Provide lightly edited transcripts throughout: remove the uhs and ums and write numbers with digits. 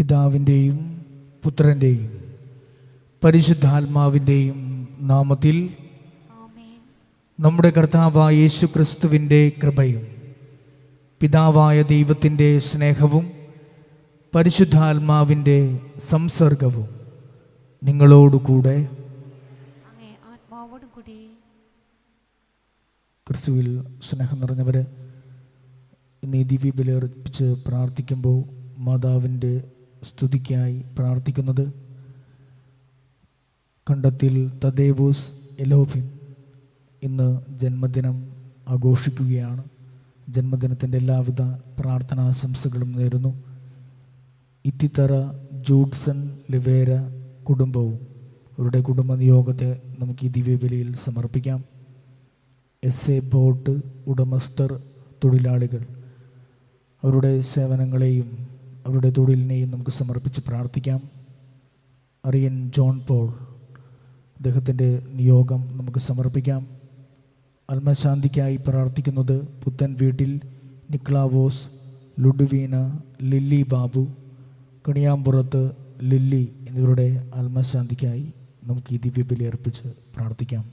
പിതാവിൻ്റെയും പുത്രൻ്റെയും പരിശുദ്ധാത്മാവിൻ്റെയും നാമത്തിൽ നമ്മുടെ കർത്താവായ യേശു ക്രിസ്തുവിൻ്റെ കൃപയും പിതാവായ ദൈവത്തിൻ്റെ സ്നേഹവും പരിശുദ്ധാത്മാവിൻ്റെ സംസർഗവും നിങ്ങളോടുകൂടെ ക്രിസ്തുവിൽ സ്നേഹം നിറഞ്ഞവരെ, ഇന്ന് ഈ ദിവ്യ ബലിയർപ്പിച്ച് പ്രാർത്ഥിക്കുമ്പോൾ മാതാവിൻ്റെ സ്തുതിക്കായി പ്രാർത്ഥിക്കുന്നത് കണ്ടത്തിൽ തദേവൂസ് എലോഫിൻ ഇന്ന് ജന്മദിനം ആഘോഷിക്കുകയാണ്. ജന്മദിനത്തിൻ്റെ എല്ലാവിധ പ്രാർത്ഥനാശംസകളും നേരുന്നു. ഇത്തിത്തറ ജൂഡ്സൺ ലിവേര കുടുംബവും അവരുടെ കുടുംബനിയോഗത്തെ നമുക്ക് ഈ ദിവ്യബലിയിൽ സമർപ്പിക്കാം. എസ്.എ. ബോട്ട് ഉടമസ്ഥർ, തൊഴിലാളികൾ, അവരുടെ സേവനങ്ങളെയും അവരുടെ തൊഴിലിനെയും നമുക്ക് സമർപ്പിച്ച് പ്രാർത്ഥിക്കാം. അറിയൻ ജോൺ പോൾ, അദ്ദേഹത്തിൻ്റെ നിയോഗം നമുക്ക് സമർപ്പിക്കാം. ആത്മശാന്തിക്കായി പ്രാർത്ഥിക്കുന്നത് പുത്തൻ വീട്ടിൽ നിക്ലാവോസ്, ലുഡ്വീന, ലില്ലി ബാബു, കണിയാമ്പുറത്ത് ലില്ലി എന്നിവരുടെ ആത്മശാന്തിക്കായി നമുക്ക് ഈ ദിവ്യബലി അർപ്പിച്ച് പ്രാർത്ഥിക്കാം.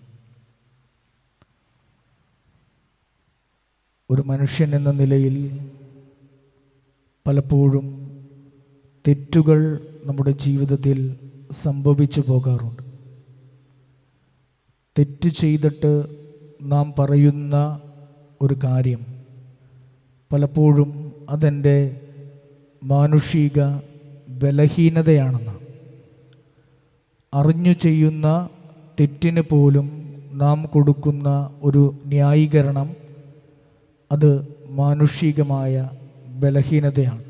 ഒരു മനുഷ്യൻ എന്ന നിലയിൽ പലപ്പോഴും തെറ്റുകൾ നമ്മുടെ ജീവിതത്തിൽ സംഭവിച്ചു പോകാറുണ്ട്. തെറ്റ് ചെയ്തിട്ട് നാം പറയുന്ന ഒരു കാര്യം പലപ്പോഴും അതെൻ്റെ മാനുഷിക ബലഹീനതയാണെന്നാണ്. അറിഞ്ഞു ചെയ്യുന്ന തെറ്റിന് പോലും നാം കൊടുക്കുന്ന ഒരു ന്യായീകരണം അത് മാനുഷികമായ ബലഹീനതയാണ്.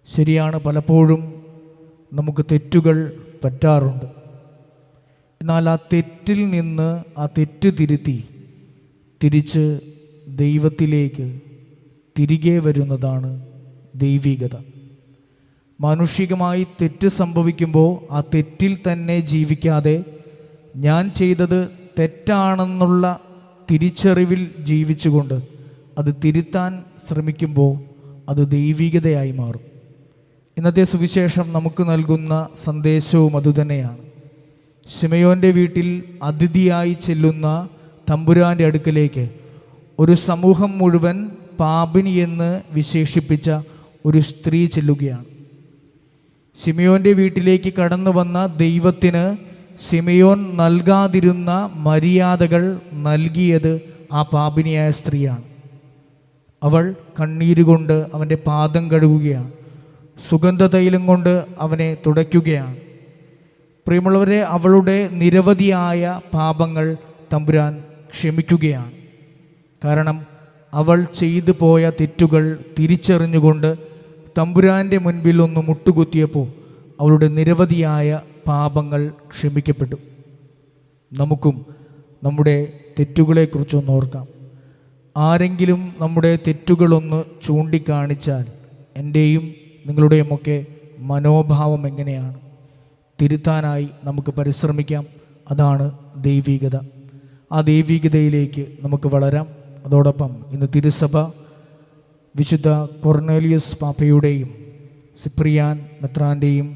ശരിയാണ്, പലപ്പോഴും നമുക്ക് തെറ്റുകൾ പറ്റാറുണ്ട്. എന്നാൽ ആ തെറ്റിൽ നിന്ന് ആ തെറ്റ് തിരുത്തി തിരിച്ച് ദൈവത്തിലേക്ക് തിരികെ വരുന്നതാണ് ദൈവികത. മാനുഷികമായി തെറ്റ് സംഭവിക്കുമ്പോൾ ആ തെറ്റിൽ തന്നെ ജീവിക്കാതെ ഞാൻ ചെയ്തത് തെറ്റാണെന്നുള്ള തിരിച്ചറിവിൽ ജീവിച്ചുകൊണ്ട് അത് തിരുത്താൻ ശ്രമിക്കുമ്പോൾ അത് ദൈവികതയായി മാറും. ഇന്നത്തെ സുവിശേഷം നമുക്ക് നൽകുന്ന സന്ദേശവും അതുതന്നെയാണ്. ശിമയോൻ്റെ വീട്ടിൽ അതിഥിയായി ചെല്ലുന്ന തമ്പുരാൻ്റെ അടുക്കലേക്ക് ഒരു സമൂഹം മുഴുവൻ പാപിനി എന്ന് വിശേഷിപ്പിച്ച ഒരു സ്ത്രീ ചെല്ലുകയാണ്. ശിമയോൻ്റെ വീട്ടിലേക്ക് കടന്നു വന്ന ദൈവത്തിന് ശിമയോൻ നൽകാതിരുന്ന മര്യാദകൾ നൽകിയത് ആ പാപിനിയായ സ്ത്രീയാണ്. അവൾ കണ്ണീരുകൊണ്ട് അവൻ്റെ പാദം കഴുകുകയാണ്. സുഗന്ധതൈലം കൊണ്ട് അവനെ തുടയ്ക്കുകയാണ്. പ്രിയമുള്ളവരെ, അവളുടെ നിരവധിയായ പാപങ്ങൾ തമ്പുരാൻ ക്ഷമിക്കുകയാണ്. കാരണം അവൾ ചെയ്തു പോയ തെറ്റുകൾ തിരിച്ചറിഞ്ഞുകൊണ്ട് തമ്പുരാൻ്റെ മുൻപിൽ ഒന്ന് മുട്ടുകുത്തിയപ്പോൾ അവളുടെ നിരവധിയായ പാപങ്ങൾ ക്ഷമിക്കപ്പെട്ടു. നമുക്കും നമ്മുടെ തെറ്റുകളെക്കുറിച്ചൊന്ന് ഓർക്കാം. ആരെങ്കിലും നമ്മുടെ തെറ്റുകളൊന്ന് ചൂണ്ടിക്കാണിച്ചാൽ എൻ്റെയും നിങ്ങളുടെയുമൊക്കെ മനോഭാവം എങ്ങനെയാണ്? തിരുത്താനായി നമുക്ക് പരിശ്രമിക്കാം. അതാണ് ദൈവികത. ആ ദൈവികതയിലേക്ക് നമുക്ക് വളരാം. അതോടൊപ്പം ഇന്ന് തിരുസഭ വിശുദ്ധ കൊർണേലിയസ് പാപ്പയുടെയും സിപ്രിയാൻ മെത്രാൻ്റെയും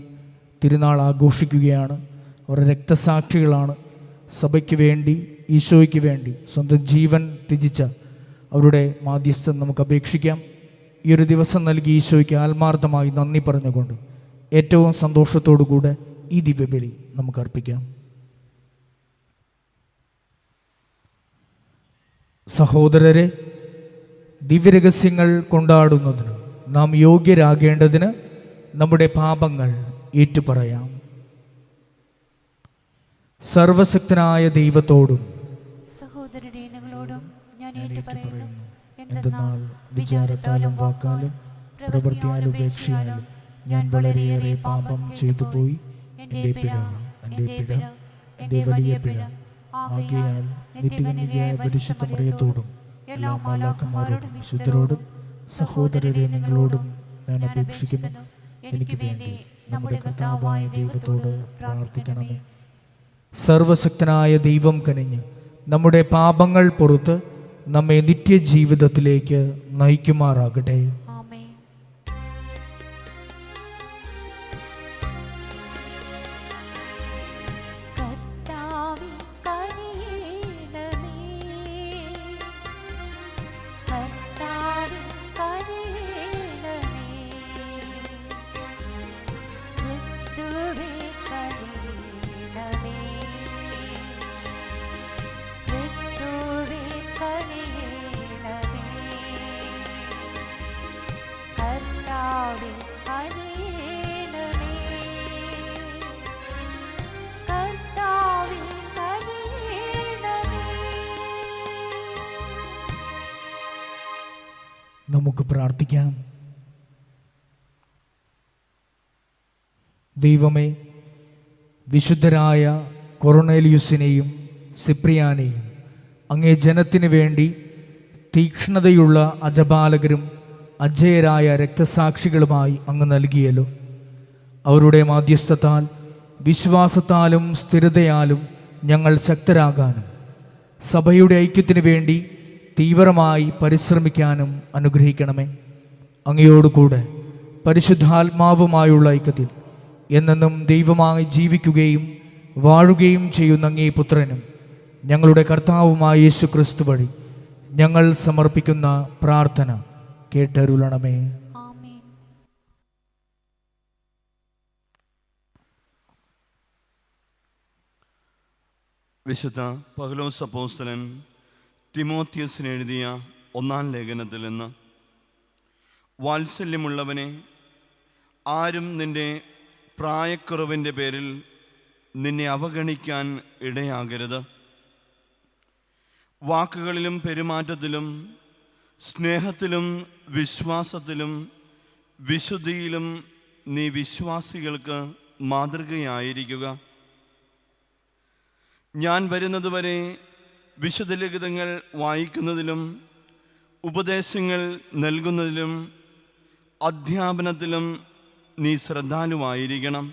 തിരുനാൾ ആഘോഷിക്കുകയാണ്. അവർ രക്തസാക്ഷികളാണ്. സഭയ്ക്ക് വേണ്ടി, ഈശോയ്ക്ക് വേണ്ടി സ്വന്തം ജീവൻ ത്യജിച്ച അവരുടെ മാധ്യസ്ഥം നമുക്ക് അപേക്ഷിക്കാം. ഈ ഒരു ദിവസം നൽകി ഈശോയ്ക്ക് ആത്മാർത്ഥമായി നന്ദി പറഞ്ഞുകൊണ്ട് ഏറ്റവും സന്തോഷത്തോടു കൂടെ ഈ ദിവ്യബലി നമുക്ക് അർപ്പിക്കാം. സഹോദരരെ, ദിവ്യരഹസ്യങ്ങൾ കൊണ്ടാടുന്നതിന് നാം യോഗ്യരാകേണ്ടതിന് നമ്മുടെ പാപങ്ങൾ ഏറ്റുപറയാം. സർവശക്തനായ ദൈവത്തോടും സഹോദരരെ നിങ്ങളോടും ഞാൻ ഏറ്റുപറയുന്നു. എന്തെന്നാൽ വിചാരത്താലും വാക്കാലും പ്രവൃത്തിയാലും ഉപേക്ഷയാലും ഞാൻ വളരെയേറെ പാപം ചെയ്തു പോയി. എൻ്റെ പിഴ, എൻ്റെ വലിയ പിഴ. ആകയാൽ നിത്യകന്യകയായ പരിശുദ്ധ മറിയത്തോടും എല്ലാ മാലാഖമാരോടും വിശുദ്ധരോടും സഹോദരരെ നിങ്ങളോടും ഞാൻ അപേക്ഷിക്കുന്നു, എനിക്ക് വേണ്ടി നമ്മുടെ കർത്താവായ ദൈവത്തോട് പ്രാർത്ഥിക്കണമേ. സർവശക്തനായ ദൈവം കനിഞ്ഞ് നമ്മുടെ പാപങ്ങൾ പുറത്ത് നമ്മെ നിത്യജീവിതത്തിലേക്ക് നയിക്കുമാറാകട്ടെ. നമുക്ക് പ്രാർത്ഥിക്കാം. ദൈവമേ, വിശുദ്ധരായ കൊർന്നേലിയുസിനെയും സിപ്രിയാനെയും അങ്ങേ ജനത്തിനു വേണ്ടി തീക്ഷ്ണതയുള്ള അജപാലകരും അജേയരായ രക്തസാക്ഷികളുമായി അങ്ങ് നൽകിയല്ലോ. അവരുടെ മാധ്യസ്ഥത്താൽ വിശ്വാസത്താലും സ്ഥിരതയാലും ഞങ്ങൾ ശക്തരാകാനും സഭയുടെ ഐക്യത്തിനു വേണ്ടി തീവ്രമായി പരിശ്രമിക്കാനും അനുഗ്രഹിക്കണമേ. അങ്ങയോടുകൂടെ പരിശുദ്ധാത്മാവുമായുള്ള ഐക്യത്തിൽ എന്നെന്നും ദൈവമായി ജീവിക്കുകയും വാഴുകയും ചെയ്യുന്ന അങ്ങേ പുത്രനും ഞങ്ങളുടെ കർത്താവുമായ യേശു ക്രിസ്തു വഴി ഞങ്ങൾ സമർപ്പിക്കുന്ന പ്രാർത്ഥന കേട്ടരുളണമേ. ആമേൻ. വിശുദ്ധ പൗലോസ് അപ്പോസ്തലൻ തിമോത്തിയസിന് എഴുതിയ 1-ാം ലേഖനത്തിൽ നിന്ന്: വാത്സല്യമുള്ളവനെ, ആരും നിന്റെ പ്രായക്കുറവിൻ്റെ പേരിൽ നിന്നെ അവഗണിക്കാൻ ഇടയാകരുത്. വാക്കുകളിലും പെരുമാറ്റത്തിലും സ്നേഹത്തിലും വിശ്വാസത്തിലും വിശുദ്ധിയിലും നീ വിശ്വാസികൾക്ക് മാതൃകയായിരിക്കുക. ഞാൻ വരുന്നതുവരെ വിശുദ്ധ ലിഖിതങ്ങൾ വായിക്കുന്നതിലും ഉപദേശങ്ങൾ നൽകുന്നതിലും അധ്യാപനത്തിലും നീ ശ്രദ്ധാലുവായിരിക്കണം.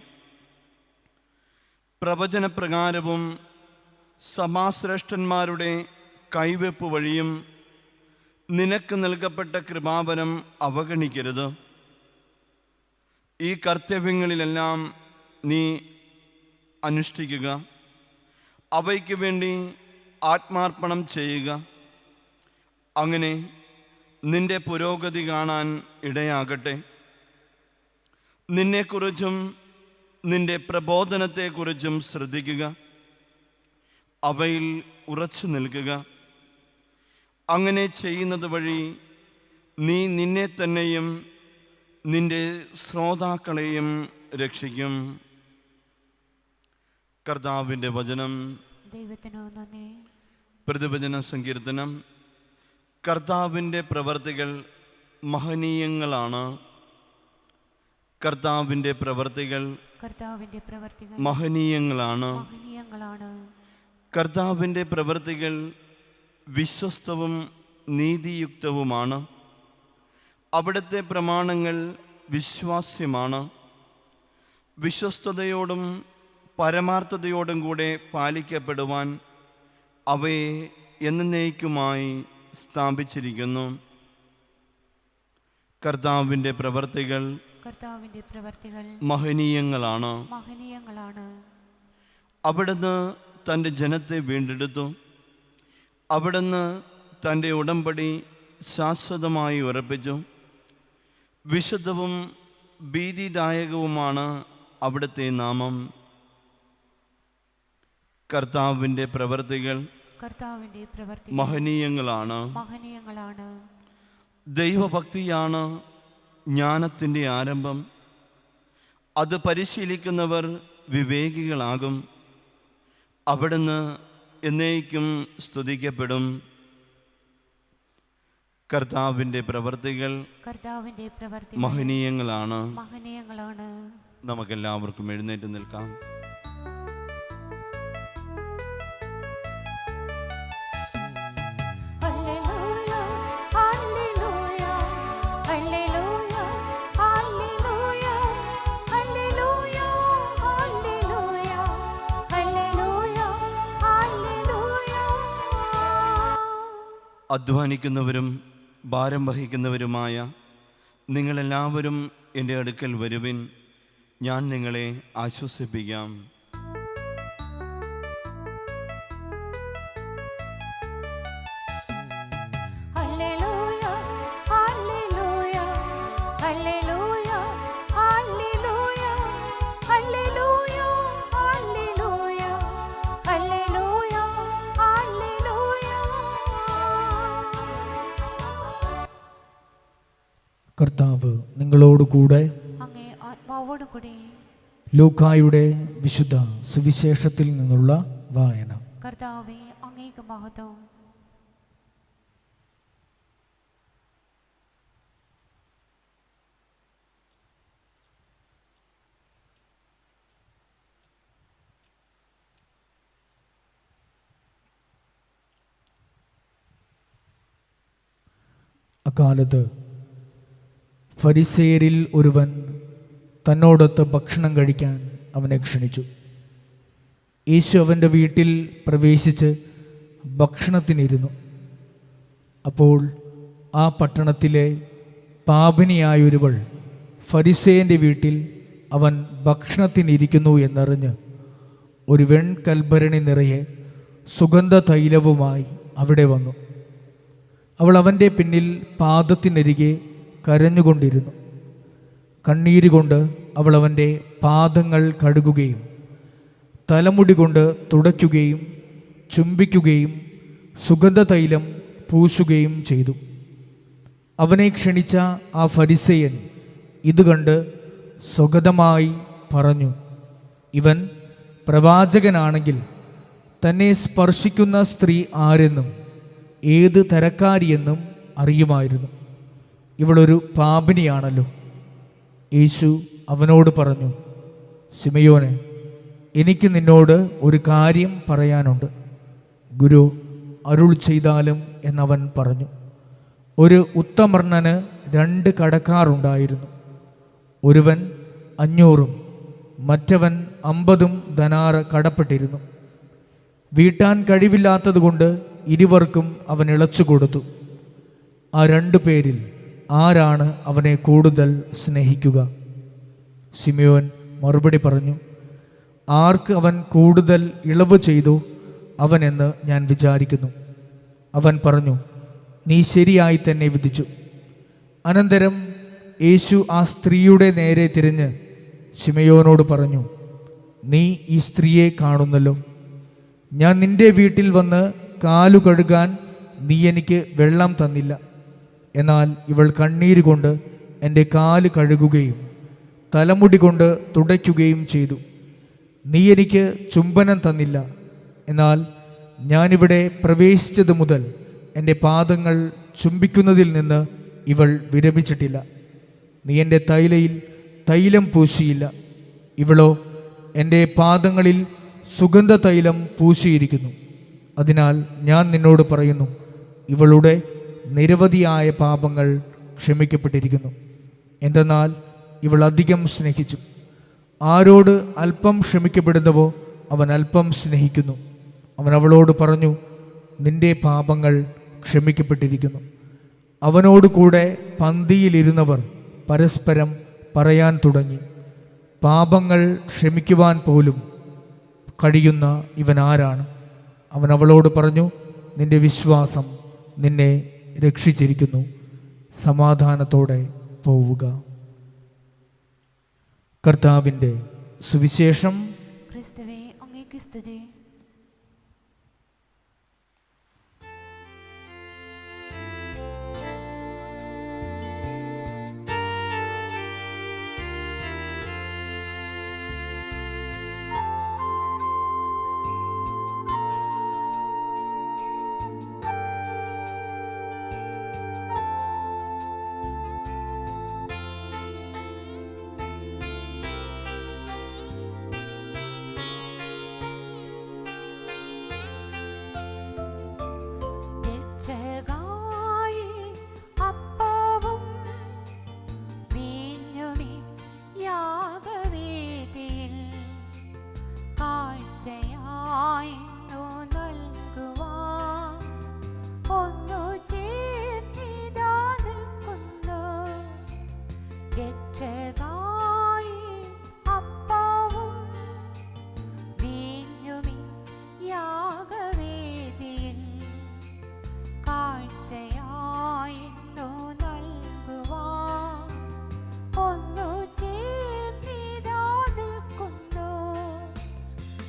പ്രവചനപ്രകാരവും സഭാശ്രേഷ്ഠന്മാരുടെ കൈവെപ്പ് വഴിയും നിനക്ക് നൽകപ്പെട്ട കൃപാവരം അവഗണിക്കരുത്. ഈ കർത്തവ്യങ്ങളിലെല്ലാം നീ അനുഷ്ഠിക്കുക. അവയ്ക്ക് വേണ്ടി ആത്മാർപ്പണം ചെയ്യുക. അങ്ങനെ നിന്റെ പുരോഗതി കാണാൻ ഇടയാകട്ടെ. നിന്നെക്കുറിച്ചും നിന്റെ പ്രബോധനത്തെക്കുറിച്ചും ശ്രദ്ധിക്കുക. അവയിൽ ഉറച്ചു നിൽക്കുക. അങ്ങനെ ചെയ്യുന്നത് വഴി നീ നിന്നെ തന്നെയും നിന്റെ ശ്രോതാക്കളെയും രക്ഷിക്കും. കർത്താവിൻ്റെ വചനം. ദൈവത്തിനു നന്ദി. പ്രതിവചന സങ്കീർത്തനം. കർത്താവിൻ്റെ പ്രവർത്തികൾ മഹനീയങ്ങളാണ്. കർത്താവിൻ്റെ പ്രവർത്തികൾ മഹനീയങ്ങളാണ്. കർത്താവിൻ്റെ പ്രവർത്തികൾ വിശ്വസ്തവും നീതിയുക്തവുമാണ്. അവിടുത്തെ പ്രമാണങ്ങൾ വിശ്വാസ്യമാണ്. വിശ്വസ്തയോടും പരമാർത്ഥതയോടും കൂടെ പാലിക്കപ്പെടുവാൻ അവയെ എന്നേക്കുമായി സ്ഥാപിച്ചിരിക്കുന്നു. കർത്താവിൻ്റെ പ്രവർത്തികൾ മഹനീയങ്ങളാണ്. അവിടുന്ന് തൻ്റെ ജനത്തെ വീണ്ടെടുത്തു. അവിടുന്ന് തൻ്റെ ഉടമ്പടി ശാശ്വതമായി ഉറപ്പിച്ചു. വിശുദ്ധവും ഭീതിദായകവുമാണ് അവിടുത്തെ നാമം. കർത്താവിൻ്റെ പ്രവർത്തികൾ മഹനീയങ്ങളാണ്. ദൈവഭക്തിയാണ് ജ്ഞാനത്തിൻ്റെ ആരംഭം. അത് പരിശീലിക്കുന്നവർ വിവേകികളാകും. അവിടുന്ന് എന്നേക്കും സ്തുതിക്കപ്പെടും. കർത്താവിൻ്റെ പ്രവർത്തികൾ മഹനീയങ്ങളാണ്. നമുക്കെല്ലാവർക്കും എഴുന്നേറ്റ് നിൽക്കാം. അധ്വാനിക്കുന്നവരും ഭാരം വഹിക്കുന്നവരുമായ നിങ്ങളെല്ലാവരും എൻ്റെ അടുക്കൽ വരുവിൻ, ഞാൻ നിങ്ങളെ ആശ്വസിപ്പിക്കാം. കർത്താവ് നിങ്ങളോടുകൂടെ. ലൂക്കായുടെ വിശുദ്ധ സുവിശേഷത്തിൽ നിന്നുള്ള വായന. കർത്താവേ, അങ്ങേക്ക് മഹത്വം. അക്കാലത്ത് ഫരിസേയരിൽ ഒരുവൻ തന്നോടൊത്ത് ഭക്ഷണം കഴിക്കാൻ അവനെ ക്ഷണിച്ചു. യേശു അവൻ്റെ വീട്ടിൽ പ്രവേശിച്ച് ഭക്ഷണത്തിനിരുന്നു. അപ്പോൾ ആ പട്ടണത്തിലെ പാപിനിയായൊരുവൾ ഫരിസേയൻ്റെ വീട്ടിൽ അവൻ ഭക്ഷണത്തിനിരിക്കുന്നു എന്നറിഞ്ഞ് ഒരു വെൺകൽഭരണി നിറയെ സുഗന്ധ തൈലവുമായി അവിടെ വന്നു. അവൾ അവൻ്റെ പിന്നിൽ പാദത്തിനരികെ കരഞ്ഞുകൊണ്ടിരുന്നു. കണ്ണീരുകൊണ്ട് അവൾ അവൻ്റെ പാദങ്ങൾ കഴുകുകയും തലമുടി കൊണ്ട് തുടയ്ക്കുകയും ചുംബിക്കുകയും സുഗന്ധതൈലം പൂശുകയും ചെയ്തു. അവനെ ക്ഷണിച്ച ആ ഫരിസേയൻ ഇത് കണ്ട് സ്വഗതമായി പറഞ്ഞു, ഇവൻ പ്രവാചകനാണെങ്കിൽ തന്നെ സ്പർശിക്കുന്ന സ്ത്രീ ആരെന്നും ഏത് തരക്കാരിയെന്നും അറിയുമായിരുന്നു. ഇവളൊരു പാപിനിയാണല്ലോ. യേശു അവനോട് പറഞ്ഞു, ശിമയോനെ, എനിക്ക് നിന്നോട് ഒരു കാര്യം പറയാനുണ്ട്. ഗുരു, അരുൾ ചെയ്താലും എന്നവൻ പറഞ്ഞു. ഒരു ഉത്തമർണന് 2 കടക്കാറുണ്ടായിരുന്നു. ഒരുവൻ 500 മറ്റവൻ 50 ധനാറ് കടപ്പെട്ടിരുന്നു. വീട്ടാൻ കഴിവില്ലാത്തതുകൊണ്ട് ഇരുവർക്കും അവൻ ഇളച്ചു കൊടുത്തു. ആ 2 പേരിൽ ആരാണ് അവനെ കൂടുതൽ സ്നേഹിക്കുക? ശിമയോൻ മറുപടി പറഞ്ഞു, ആർക്ക് അവൻ കൂടുതൽ ഇളവ് ചെയ്തു അവനെന്ന് ഞാൻ വിചാരിക്കുന്നു. അവൻ പറഞ്ഞു, നീ ശരിയായി തന്നെ വിധിച്ചു. അനന്തരം യേശു ആ സ്ത്രീയുടെ നേരെ തിരിഞ്ഞ് ശിമയോനോട് പറഞ്ഞു, നീ ഈ സ്ത്രീയെ കാണുന്നല്ലോ. ഞാൻ നിന്റെ വീട്ടിൽ വന്ന് കാലു കഴുകാൻ നീ എനിക്ക് വെള്ളം തന്നില്ല. എന്നാൽ ഇവൾ കണ്ണീര് കൊണ്ട് എൻ്റെ കാല് കഴുകുകയും തലമുടി കൊണ്ട് തുടയ്ക്കുകയും ചെയ്തു. നീ എനിക്ക് ചുംബനം തന്നില്ല. എന്നാൽ ഞാനിവിടെ പ്രവേശിച്ചത് മുതൽ എൻ്റെ പാദങ്ങൾ ചുംബിക്കുന്നതിൽ നിന്ന് ഇവൾ വിരമിച്ചിട്ടില്ല. നീ എൻ്റെ തൈലയിൽ തൈലം പൂശിയില്ല. ഇവളോ എൻ്റെ പാദങ്ങളിൽ സുഗന്ധ തൈലം പൂശിയിരിക്കുന്നു. അതിനാൽ ഞാൻ നിന്നോട് പറയുന്നു, ഇവളുടെ നിരവധിയായ പാപങ്ങൾ ക്ഷമിക്കപ്പെട്ടിരിക്കുന്നു. എന്തെന്നാൽ ഇവൾ അധികം സ്നേഹിച്ചു. ആരോട് അല്പം ക്ഷമിക്കപ്പെടുന്നവോ അവൻ അല്പം സ്നേഹിക്കുന്നു. അവൻ അവളോട് പറഞ്ഞു, നിന്റെ പാപങ്ങൾ ക്ഷമിക്കപ്പെട്ടിരിക്കുന്നു. അവനോട് കൂടെ പന്തിയിലിരുന്നവർ പരസ്പരം പറയാൻ തുടങ്ങി, പാപങ്ങൾ ക്ഷമിക്കുവാൻ പോലും കഴിയുന്ന ഇവൻ ആരാണ്? അവൻ അവളോട് പറഞ്ഞു, നിന്റെ വിശ്വാസം നിന്നെ രക്ഷിച്ചിരിക്കുന്നു. സമാധാനത്തോടെ പോവുക. കർത്താവിൻ്റെ സുവിശേഷം. ക്രിസ്തുവേ, അങ്ങേക്ക് സ്തുതി.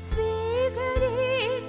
സ്വീകരിക്കണമേ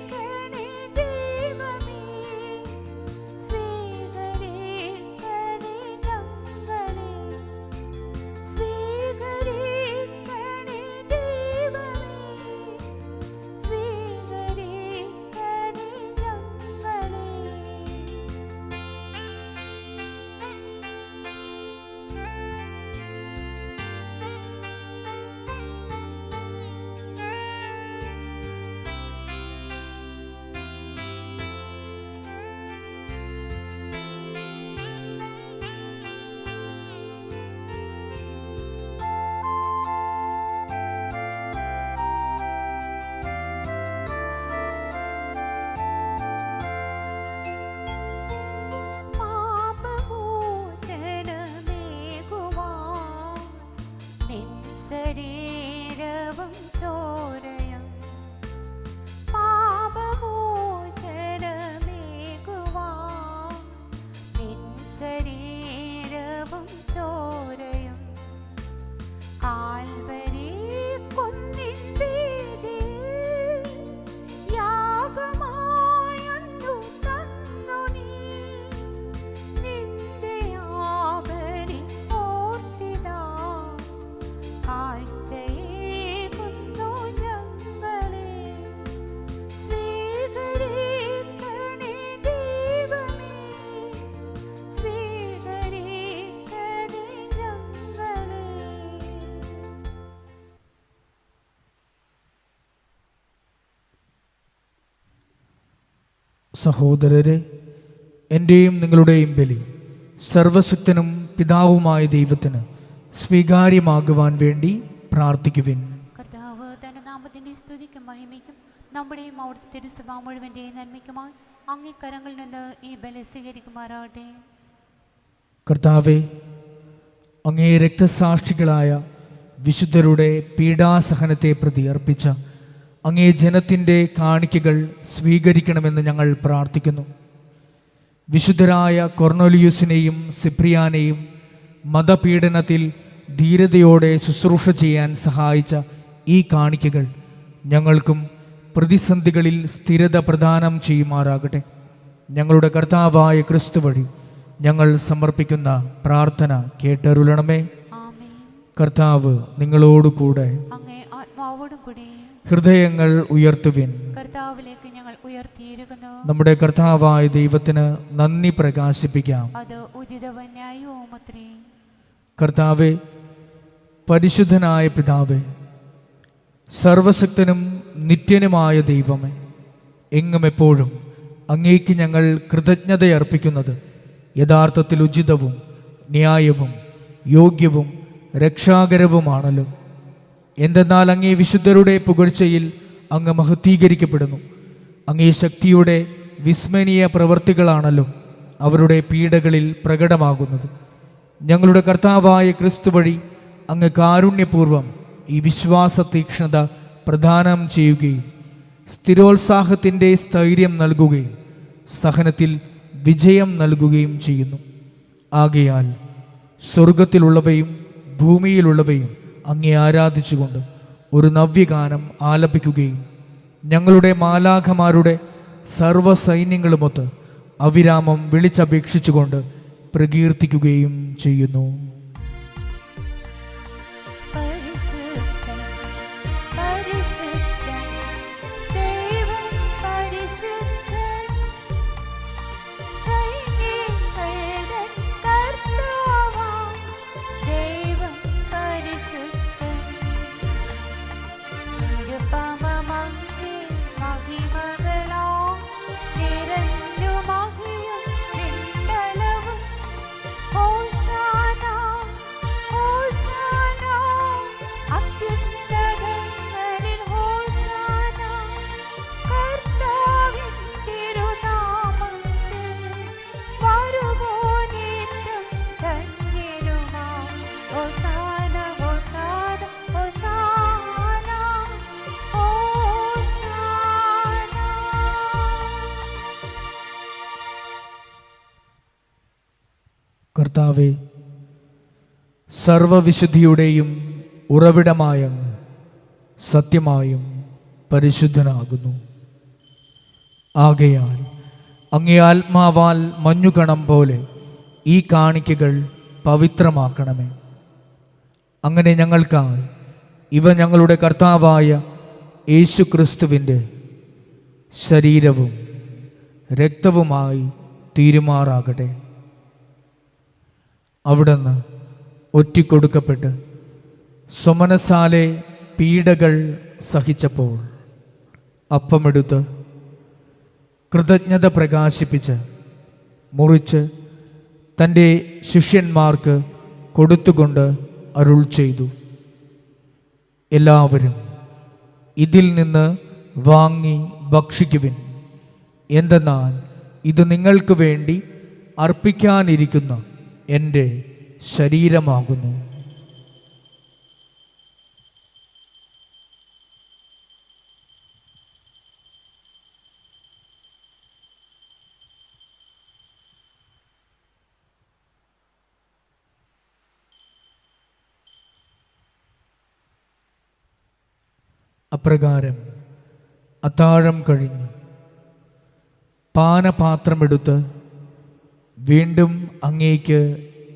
ചോരയും പാപമോചനമേകുവാൻ നിൻ ശരീരവും ചോരയും കാൽവരി കുന്നിൻ വീഥിയിൽ യാഗമായൊന്നു തന്നു നീ. നിന്റെ ആബലി ഓർത്തിടാൻ കാഴ്ചയേകുന്നു ഞങ്ങളെ. സ്വീകരിക്കണേ ദൈവമേ, സ്വീകരിക്കണേ ഞങ്ങളെ. സഹോദരരെ, എൻ്റെയും നിങ്ങളുടെയും ബലി സർവശക്തനും പിതാവുമായ ദൈവത്തിന് സ്വീകാര്യമാകുവാൻ വേണ്ടി പ്രാർത്ഥിക്കുവിൻ. കർത്താവ് തന്റെ നാമത്തിന്റെ സ്തുതിക്കും മഹിമയ്ക്കും നമ്മുടെയും അവിടുത്തെ തിരുസഭ മുഴുവന്റെയും നന്മയ്ക്കുമായി അങ്ങേ കരങ്ങളിൽ നിന്ന് ഈ ബലി സ്വീകരിക്കുമാറാകട്ടെ. കർത്താവെ, അങ്ങേ രക്തസാക്ഷികളായ വിശുദ്ധരുടെ പീഡാസഹനത്തെ പ്രതി അർപ്പിച്ച അങ്ങേ ജനത്തിൻ്റെ കാണിക്കകൾ സ്വീകരിക്കണമെന്ന് ഞങ്ങൾ പ്രാർത്ഥിക്കുന്നു. വിശുദ്ധരായ കൊർന്നേലിയുസിനെയും സിപ്രിയാനെയും മതപീഡനത്തിൽ ധീരതയോടെ ശുശ്രൂഷ ചെയ്യാൻ സഹായിച്ച ഈ കാണിക്കകൾ ഞങ്ങൾക്കും പ്രതിസന്ധികളിൽ സ്ഥിരത പ്രദാനം ചെയ്യുമാറാകട്ടെ. ഞങ്ങളുടെ കർത്താവായ ക്രിസ്തു വഴി ഞങ്ങൾ സമർപ്പിക്കുന്ന പ്രാർത്ഥന കേട്ടരുളണമേ. ആമേൻ. കർത്താവ് നിങ്ങളോട് കൂടെ. അങ്ങേ ആത്മാവോടും കൂടെ ഹൃദയങ്ങൾ ഉയർത്തുവിൻ. കർത്താവിലേക്ക് ഞങ്ങൾ ഉയർത്തിയിരിക്കുന്നു. നമ്മുടെ കർത്താവായ ദൈവത്തിന് നന്ദി പ്രകാശിപ്പിക്കാം. അത് ഉചിതവും ന്യായവുമത്രേ. കർത്താവെ, പരിശുദ്ധനായ പിതാവേ, സർവശക്തനും നിത്യനുമായ ദൈവമേ, എങ്ങും എപ്പോഴും അങ്ങേക്ക് ഞങ്ങൾ കൃതജ്ഞതയർപ്പിക്കുന്നത് യഥാർത്ഥത്തിൽ ഉചിതവും ന്യായവും യോഗ്യവും രക്ഷാകരവുമാണല്ലോ. എന്തെന്നാൽ അങ്ങേ വിശുദ്ധരുടെ പുകഴ്ചയിൽ അങ്ങ് മഹത്വീകരിക്കപ്പെടുന്നു. അങ്ങേ ശക്തിയുടെ വിസ്മരണീയ പ്രവൃത്തികളാണല്ലോ അവരുടെ പീഡകളിൽ പ്രകടമാകുന്നത്. ഞങ്ങളുടെ കർത്താവായ ക്രിസ്തു വഴി അങ്ങ് കാരുണ്യപൂർവം ഈ വിശ്വാസ തീക്ഷ്ണത പ്രദാനം ചെയ്യുകയും സ്ഥിരോത്സാഹത്തിൻ്റെ സ്ഥൈര്യം നൽകുകയും സഹനത്തിൽ വിജയം നൽകുകയും ചെയ്യുന്നു. ആകയാൽ സ്വർഗത്തിലുള്ളവയും ഭൂമിയിലുള്ളവയും അങ്ങേ ആരാധിച്ചുകൊണ്ട് ഒരു നവ്യഗാനം ആലപിക്കുകയും ഞങ്ങളുടെ മാലാഖമാരുടെ സർവ്വസൈന്യങ്ങളുമൊത്ത് അവിരാമം വിളിച്ചപേക്ഷിച്ചുകൊണ്ട് പ്രകീർത്തിക്കുകയും ചെയ്യുന്നു. പരിശുദ്ധൻ, പരിശുദ്ധൻ, ദൈവം പരിശുദ്ധൻ, സൈന്യങ്ങളുടെ കർത്താവാം ദൈവം പരിശുദ്ധൻ. നിരുപമമങ്ങേ മഹിമകളാം നിറഞ്ഞു മഹിയും നിൻബലവും. ഹോസാന, ഹോസാന, അത്യുന്നതങ്ങളിൽ ഹോസാന. കർത്താവിൻ തിരുനാമത്തിൽ വരുവോനേറ്റം ധന്യനുമാം. ഹോസാന, ഹോസാന, ഹോസാന, ഹോസാന. കർത്താവെ, സർവവിശുദ്ധിയുടെയും ഉറവിടമായ അങ്ങ് സത്യമായും പരിശുദ്ധനാകുന്നു. ആകയാൽ അങ്ങേ ആത്മാവാൽ മഞ്ഞുകണം പോലെ ഈ കാണിക്കകൾ പവിത്രമാക്കണമേ. അങ്ങനെ ഞങ്ങൾക്കായി ഇവ ഞങ്ങളുടെ കർത്താവായ യേശു ക്രിസ്തുവിൻ്റെ ശരീരവും രക്തവുമായി തീരുമാറാകട്ടെ. അവിടുന്ന് ഒറ്റിക്കൊടുക്കപ്പെട്ട് സ്വമനസാലെ പീഡകൾ സഹിച്ചപ്പോൾ അപ്പമെടുത്ത് കൃതജ്ഞത പ്രകാശിപ്പിച്ച് മുറിച്ച് തൻ്റെ ശിഷ്യന്മാർക്ക് കൊടുത്തുകൊണ്ട് അരുൾ ചെയ്തു, എല്ലാവരും ഇതിൽ നിന്ന് വാങ്ങി ഭക്ഷിക്കുവിൻ. എന്തെന്നാൽ ഇത് നിങ്ങൾക്ക് വേണ്ടി അർപ്പിക്കാനിരിക്കുന്ന എൻ്റെ ശരീരമാകുന്നു. അപ്രകാരം അത്താഴം കഴിഞ്ഞ് പാനപാത്രമെടുത്ത് വീണ്ടും അങ്ങേക്ക്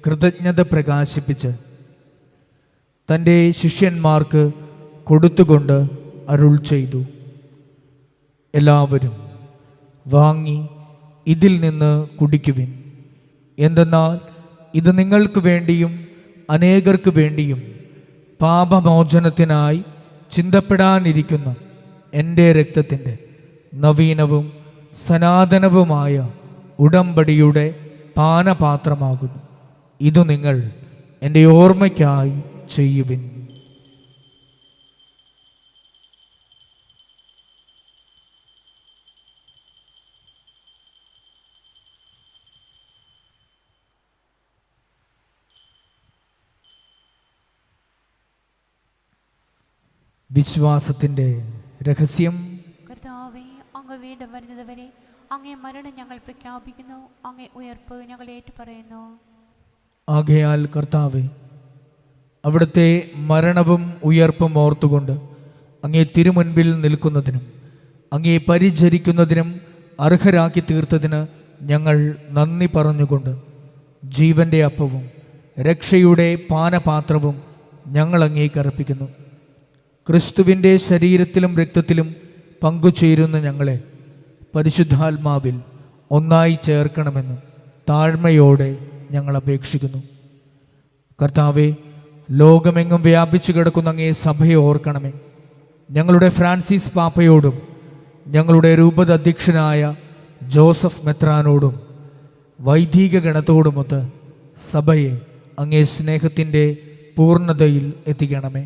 കൃതജ്ഞത പ്രകാശിപ്പിച്ച് തൻ്റെ ശിഷ്യന്മാർക്ക് കൊടുത്തുകൊണ്ട് അരുൾ ചെയ്തു, എല്ലാവരും വാങ്ങി ഇതിൽ നിന്ന് കുടിക്കുവിൻ. എന്തെന്നാൽ ഇത് നിങ്ങൾക്ക് വേണ്ടിയും അനേകർക്ക് വേണ്ടിയും പാപമോചനത്തിനായി ചിന്തപ്പെടാനിരിക്കുന്ന എൻ്റെ രക്തത്തിൻ്റെ നവീനവും സനാതനവുമായ ഉടമ്പടിയുടെ പാനപാത്രമാകുന്നു. ഇതു നിങ്ങൾ എൻ്റെ ഓർമ്മയ്ക്കായി ചെയ്യുവിൻ. വിശ്വാസത്തിൻ്റെ രഹസ്യം. കർത്താവേ, അങ്ങ് വീണ്ടും വരുന്നതുവരെ അങ്ങേ മരണം ഞങ്ങൾ പ്രഖ്യാപിക്കുന്നു, അങ്ങേ ഉയർപ്പ് ഞങ്ങൾ ഏറ്റുപറയുന്നു. ആകയാൽ കർത്താവേ, അവിടുത്തെ മരണവും ഉയർപ്പും ഓർത്തുകൊണ്ട് അങ്ങേ തിരുമുൻപിൽ നിൽക്കുന്നതിനും അങ്ങേ പരിചരിക്കുന്നതിനും അർഹരാക്കി തീർത്തതിന് ഞങ്ങൾ നന്ദി പറഞ്ഞുകൊണ്ട് ജീവൻ്റെ അപ്പവും രക്ഷയുടെ പാനപാത്രവും ഞങ്ങൾ അങ്ങേക്ക് അർപ്പിക്കുന്നു. ക്രിസ്തുവിൻ്റെ ശരീരത്തിലും രക്തത്തിലും പങ്കുചേരുന്ന ഞങ്ങളെ പരിശുദ്ധാത്മാവിൽ ഒന്നായി ചേർക്കണമെന്ന് താഴ്മയോടെ ഞങ്ങൾ അപേക്ഷിക്കുന്നു. കർത്താവെ, ലോകമെങ്ങും വ്യാപിച്ചു കിടക്കുന്ന അങ്ങേ സഭയെ ഓർക്കണമേ. ഞങ്ങളുടെ ഫ്രാൻസിസ് പാപ്പയോടും ഞങ്ങളുടെ രൂപത അധ്യക്ഷനായ ജോസഫ് മെത്രാനോടും വൈദിക ഗണത്തോടുമൊത്ത് സഭയെ അങ്ങേ സ്നേഹത്തിൻ്റെ പൂർണ്ണതയിൽ എത്തിക്കണമേ.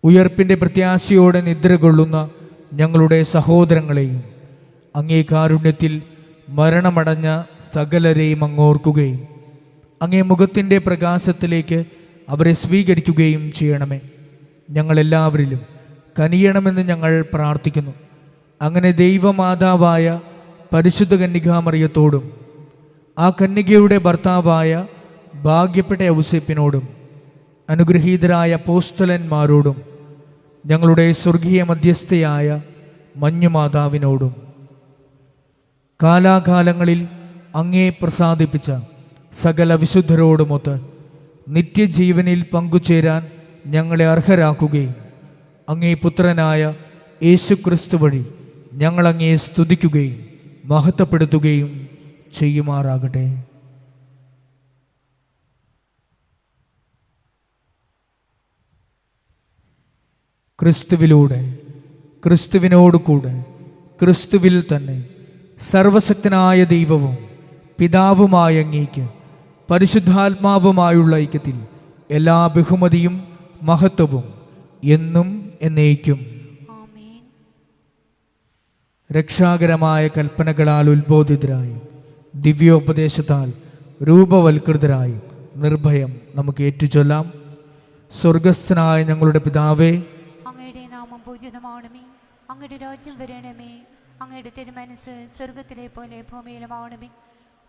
ഉയർപ്പിൻ്റെ പ്രത്യാശയോടെ നിദ്ര കൊള്ളുന്ന ഞങ്ങളുടെ സഹോദരങ്ങളെയും അങ്ങേ കാരുണ്യത്തിൽ മരണമടഞ്ഞ സകലരെയും അങ്ങോർക്കുകയും അങ്ങേ മുഖത്തിൻ്റെ പ്രകാശത്തിലേക്ക് അവരെ സ്വീകരിക്കുകയും ചെയ്യണമേ. ഞങ്ങളെല്ലാവരിലും കനിയണമെന്ന് ഞങ്ങൾ പ്രാർത്ഥിക്കുന്നു. അങ്ങനെ ദൈവമാതാവായ പരിശുദ്ധ കന്യകാമറിയത്തോടും ആ കന്യകയുടെ ഭർത്താവായ ഭാഗ്യപ്പെട്ട ഔസേപ്പിനോടും അനുഗ്രഹീതരായ അപ്പോസ്തലന്മാരോടും ഞങ്ങളുടെ സ്വർഗീയ മധ്യസ്ഥയായ മഞ്ഞുമാതാവിനോടും കാലാകാലങ്ങളിൽ അങ്ങേ പ്രസാദിപ്പിച്ച സകല വിശുദ്ധരോടുമൊത്ത് നിത്യജീവനിൽ പങ്കുചേരാൻ ഞങ്ങളെ അർഹരാക്കുകയും അങ്ങേ പുത്രനായ യേശുക്രിസ്തു വഴി ഞങ്ങളങ്ങേ സ്തുതിക്കുകയും മഹത്വപ്പെടുത്തുകയും ചെയ്യുമാറാകട്ടെ. ക്രിസ്തുവിലൂടെ, ക്രിസ്തുവിനോട് കൂടെ, ക്രിസ്തുവിൽ തന്നെ സർവശക്തനായ ദൈവവും പിതാവുമായ അങ്ങേക്ക് പരിശുദ്ധാത്മാവുമായുള്ള ഐക്യത്തിൽ എല്ലാ ബഹുമതിയും മഹത്വവും എന്നും എന്നേക്കും. ആമേൻ. രക്ഷാകരമായ കൽപ്പനകളാൽ ഉത്ബോധിതരായും ദിവ്യോപദേശത്താൽ രൂപവൽകൃതരായും നിർഭയം നമുക്ക് ഏറ്റുചൊല്ലാം. സ്വർഗസ്ഥനായ ഞങ്ങളുടെ പിതാവേ, അങ്ങയുടെ നാമം പൂജിതമാണമേ. അങ്ങയുടെ രാജ്യം വരണമേ. അങ്ങയുടെ തിരുമനസ് സ്വർഗത്തിലെ പോലെ ഭൂമിയിലുമാണമേ.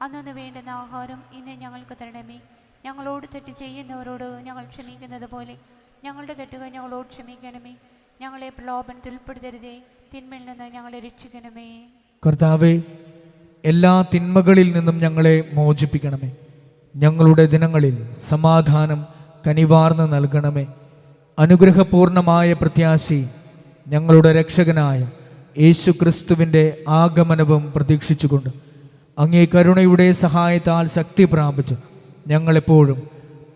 അന്നു വേണ്ടുന്ന ആഹാരം ഇന്ന് ഞങ്ങൾക്ക് തരണമേ. ഞങ്ങളോട് തെറ്റ് ചെയ്യുന്നവരോട് ഞങ്ങൾ ക്ഷമിക്കുന്നത് പോലെ ഞങ്ങളുടെ തെറ്റുകൾ ഞങ്ങളോട് ക്ഷമിക്കണമേ. ഞങ്ങളെ പ്രലോഭനത്തിൽ ഉൾപ്പെടുത്തരുതേ, തിന്മയിൽ നിന്ന് ഞങ്ങളെ രക്ഷിക്കണമേ. കർത്താവേ, എല്ലാ തിന്മകളിൽ നിന്നും ഞങ്ങളെ മോചിപ്പിക്കണമേ. ഞങ്ങളുടെ ദിനങ്ങളിൽ സമാധാനം കനിവാർന്ന് നൽകണമേ. അനുഗ്രഹപൂർണമായ പ്രത്യാശയും ഞങ്ങളുടെ രക്ഷകനായ യേശു ക്രിസ്തുവിൻ്റെ ആഗമനവും പ്രതീക്ഷിച്ചുകൊണ്ട് അങ്ങേ കരുണയുടെ സഹായത്താൽ ശക്തി പ്രാപിച്ച് ഞങ്ങളെപ്പോഴും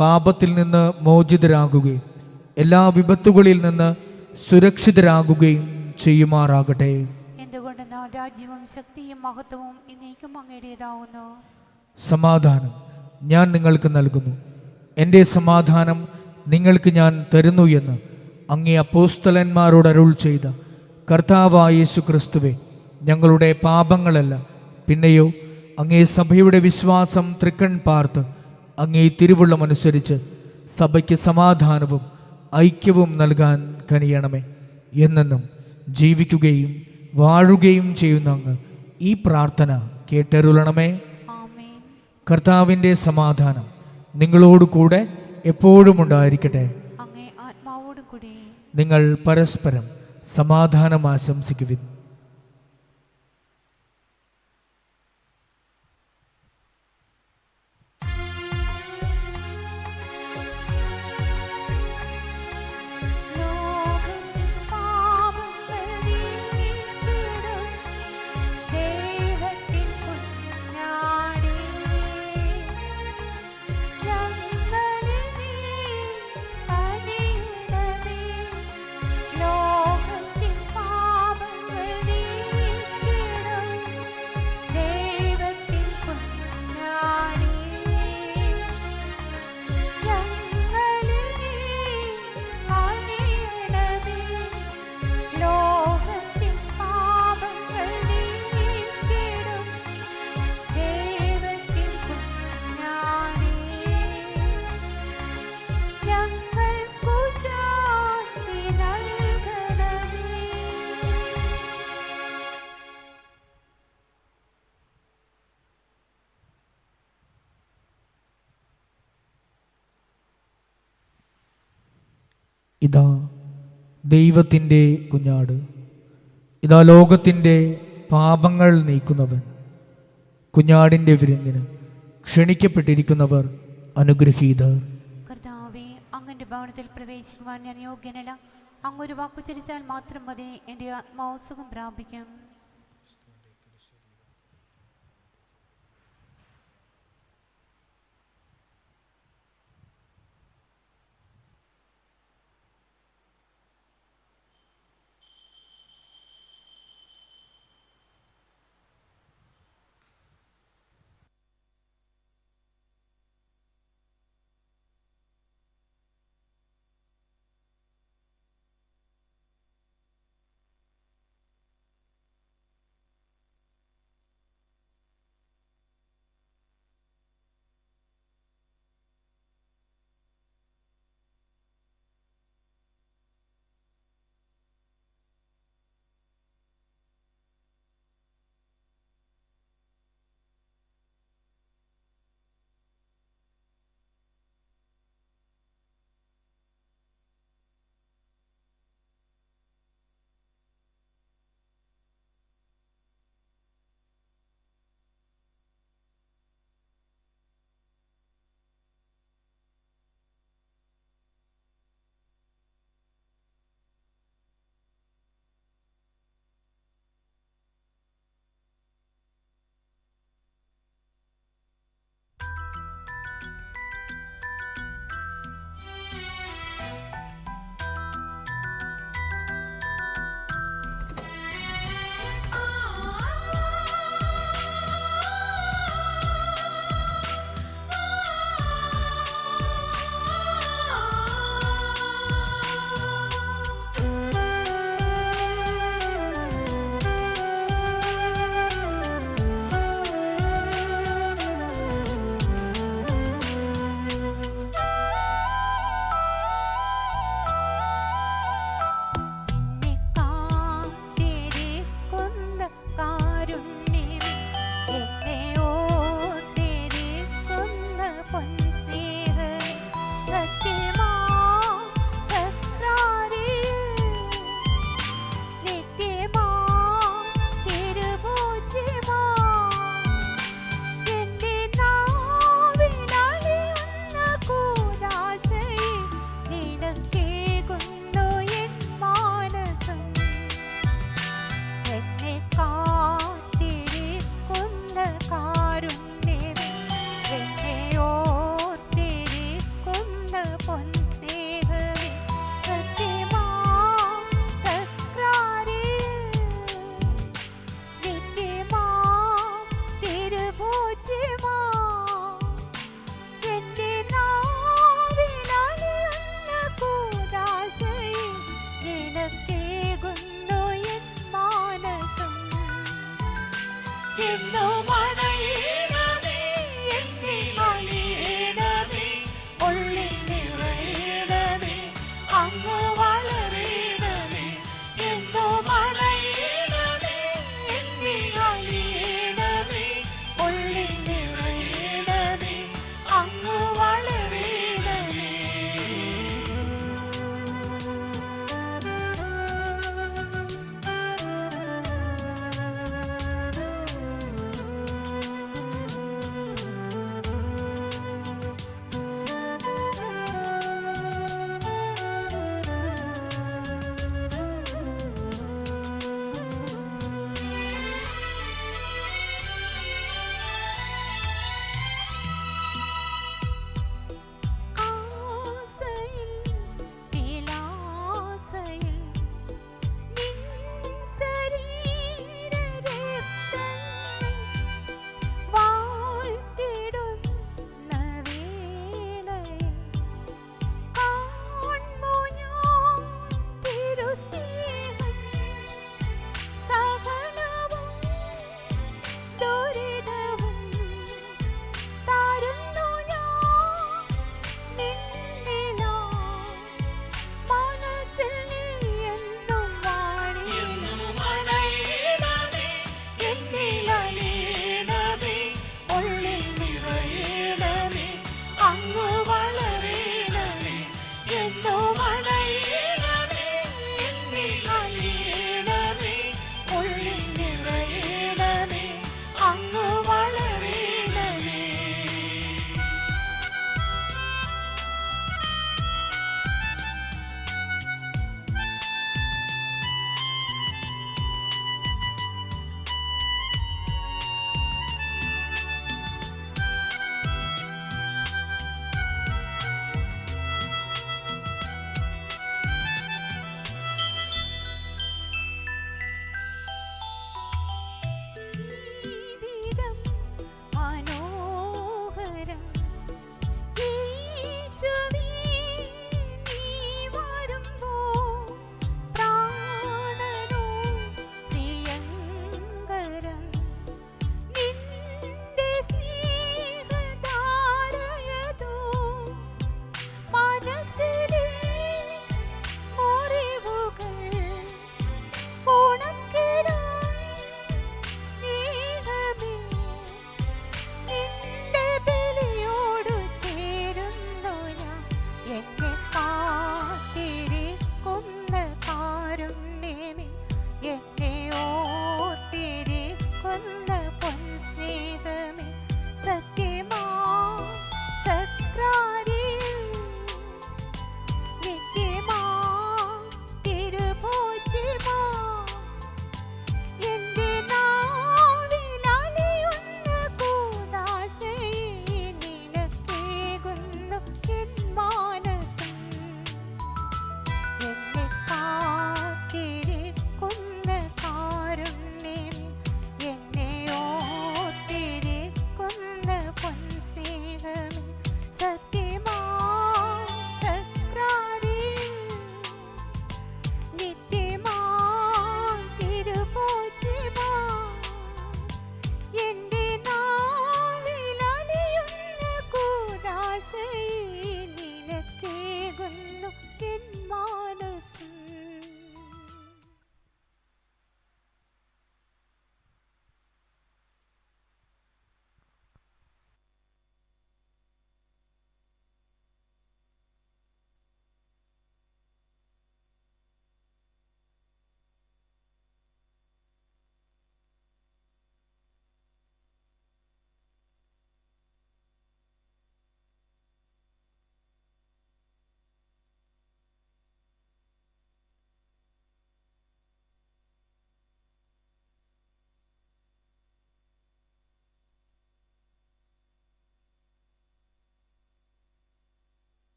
പാപത്തിൽ നിന്ന് മോചിതരാകുകയും എല്ലാ വിപത്തുകളിൽ നിന്ന് സുരക്ഷിതരാകുകയും ചെയ്യുമാറാകട്ടെ. എന്തുകൊണ്ടെന്നാൽ രാജ്യവും ശക്തിയും മഹത്വവും എന്നേക്കും അങ്ങയുടേതാവുന്നു. സമാധാനം ഞാൻ നിങ്ങൾക്ക് നൽകുന്നു, എൻ്റെ സമാധാനം നിങ്ങൾക്ക് ഞാൻ തരുന്നു എന്ന് അങ്ങേ അപ്പോസ്തലന്മാരോട് അരുൾ ചെയ്ത കർത്താവായ യേശു ക്രിസ്തുവേ, ഞങ്ങളുടെ പാപങ്ങളല്ല പിന്നെയോ അങ്ങേ സഭയുടെ വിശ്വാസം തൃക്കൺ പാർത്ത് അങ്ങേ തിരുവുള്ളമനുസരിച്ച് സഭയ്ക്ക് സമാധാനവും ഐക്യവും നൽകാൻ കനിയണമേ. എന്നെന്നും ജീവിക്കുകയും വാഴുകയും ചെയ്യുന്ന അങ്ങ് ഈ പ്രാർത്ഥന കേട്ടരുളണമേ. ആമേൻ. കർത്താവിൻ്റെ സമാധാനം നിങ്ങളോട് കൂടെ എപ്പോഴും ഉണ്ടായിരിക്കട്ടെ. അങ്ങേ ആത്മാവോടും കൂടി. നിങ്ങൾ പരസ്പരം സമാധാനം ആശംസിക്കുവിൻ. ഇതാ ദൈവത്തിൻ്റെ കുഞ്ഞാട്, ഇതാ ലോകത്തിൻ്റെ പാപങ്ങൾ നീക്കുന്നവൻ. കുഞ്ഞാടിൻ്റെ വിരുന്നിന് ക്ഷണിക്കപ്പെട്ടിരിക്കുന്നവർ അനുഗ്രഹീതർ. കർത്താവേ, അങ്ങന്റെ ഭവനത്തിൽ പ്രവേശിക്കുവാൻ ഞാൻ യോഗ്യനല്ല. അങ്ങൊരു വാക്കു ചരിച്ചാൽ മാത്രം മതി, എൻ്റെ ആത്മാവ് സുഖം പ്രാപിക്കും.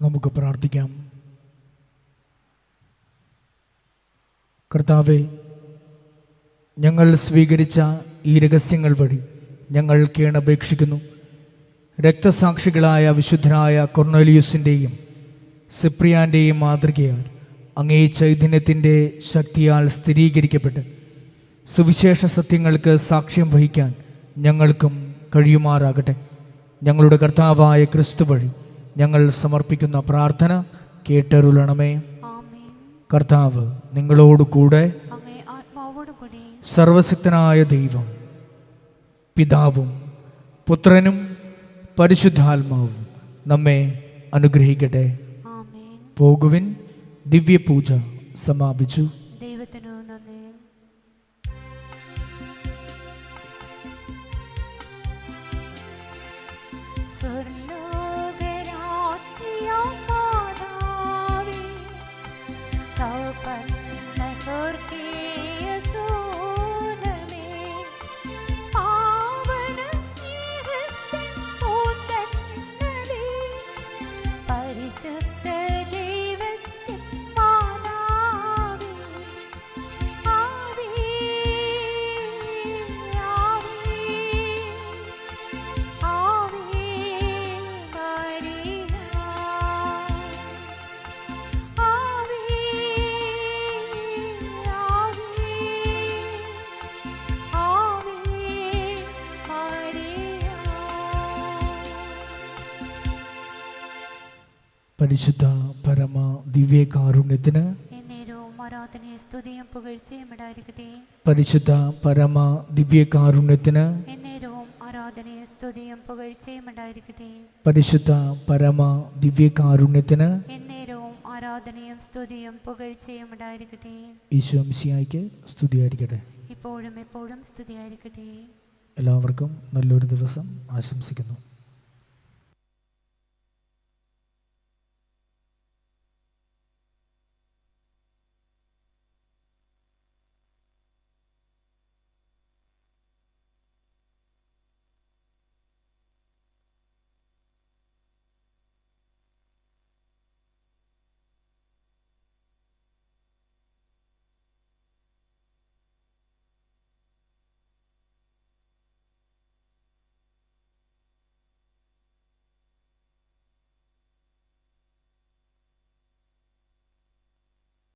നമുക്ക് പ്രാർത്ഥിക്കാം. കർത്താവേ, ഞങ്ങൾ സ്വീകരിച്ച ഈ രഹസ്യങ്ങൾ വഴി ഞങ്ങൾ കേണപേക്ഷിക്കുന്നു. രക്തസാക്ഷികളായ വിശുദ്ധനായ കൊർന്നേലിയുസിൻ്റെയും സിപ്രിയാൻ്റെയും മാതൃകയാൽ അങ്ങേ ചൈതന്യത്തിൻ്റെ ശക്തിയാൽ സ്ഥിരീകരിക്കപ്പെട്ട് സുവിശേഷ സത്യങ്ങൾക്ക് സാക്ഷ്യം വഹിക്കാൻ ഞങ്ങൾക്കും കഴിയുമാറാകട്ടെ. ഞങ്ങളുടെ കർത്താവായ ക്രിസ്തു വഴി ഞങ്ങൾ സമർപ്പിക്കുന്ന പ്രാർത്ഥന കേട്ടരുളണമേ. ആമേൻ. കർത്താവ് നിങ്ങളോട് കൂടെ. അങ്ങേ ആത്മാവോടുകൂടി. സർവശക്തനായ ദൈവം പിതാവും പുത്രനും പരിശുദ്ധാത്മാവും നമ്മെ അനുഗ്രഹിക്കട്ടെ. ആമേൻ. പോകുവിൻ. ദിവ്യപൂജ സമാപിച്ചു. ദൈവത്തിനു നന്ദി. സ്വർലോകരാജ്ഞിയാമാതാവേ, സൗപർണ്ണ സ്വർഗീയ സോനമേ, പാവന സ്നേഹത്തിൻ പൂന്തന്നലേ, പരിശുദ്ധ ദൈവത്തിൻ മാതാവേ, ആവേ ആവേ ആവേ മരിയ, ആവേ ആവേ ആവേ മരിയ. പരിശുദ്ധ പരമ ദിവ്യകാരുണ്യത്തിന് എന്നേരവും ആരാധനയും സ്തുതിയും പുകഴ്ചയും ഉണ്ടായിരിക്കട്ടെ. പരിശുദ്ധ പരമ ദിവ്യകാരുണ്യത്തിന് എന്നേരവും ആരാധനയും സ്തുതിയും പുകഴ്ചയും ഉണ്ടായിരിക്കട്ടെ. പരിശുദ്ധ പരമ ദിവ്യകാരുണ്യത്തിന് എന്നേരവും ആരാധനയും സ്തുതിയും പുകഴ്ചയും ഉണ്ടായിരിക്കട്ടെ. ഈശോ മിശിഹായ്ക്ക് സ്തുതിയായിരിക്കട്ടെ. ഇപ്പോഴും എപ്പോഴും സ്തുതിയായിരിക്കട്ടെ. എല്ലാവർക്കും നല്ലൊരു ദിവസം ആശംസിക്കുന്നു.